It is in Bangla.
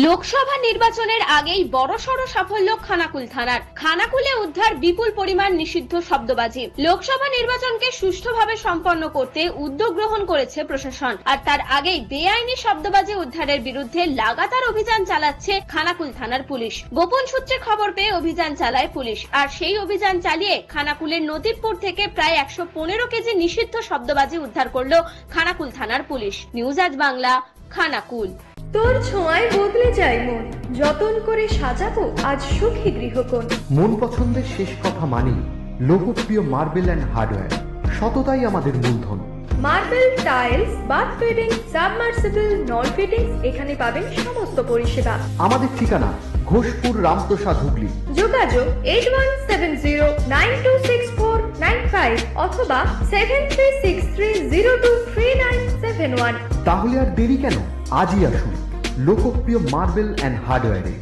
লোকসভা নির্বাচনের আগেই বড়সড় সাফল্য খানাকুল থানার। খানাকুলে উদ্ধার বিপুল পরিমাণ নিষিদ্ধ শব্দবাজি। লোকসভা নির্বাচনকে সুষ্ঠুভাবে সম্পন্ন করতে উদ্যোগ গ্রহণ করেছে প্রশাসন, আর তার আগেই বেআইনি শব্দবাজি উদ্ধারের বিরুদ্ধে লাগাতার অভিযান চালাচ্ছে খানাকুল থানার পুলিশ। গোপন সূত্রে খবর পেয়ে অভিযান চালায় পুলিশ, আর সেই অভিযান চালিয়ে খানাকুলের নদীপুর থেকে প্রায় 115 কেজি নিষিদ্ধ শব্দবাজি উদ্ধার করলো খানাকুল থানার পুলিশ। নিউজ আজ বাংলা, খানাকুল। তোর ছোঁয়ায় বদলে যায় মন, যতন করে সাজাবো আজ সুখী গৃহকোণ। মন পছন্দের শেষ কথা মানি লোকপ্রিয় মার্বেল অ্যান্ড হার্ডওয়্যার, সততাই আমাদের মূলধন। Marble, tiles, bath fitting, submersible, নল ফিটিংস, এখানে পাবেন সমস্ত পরিষেবা। আমাদের ঠিকানা ঘোষপুর, রামপ্রসাদ, হুগলি। যোগাযোগ 8170926495 অথবা 7363023971। তাহলে আর দেরি কেন, আজই আসুন লোকপ্রিয় মার্বেল অ্যান্ড হার্ডওয়্যারে।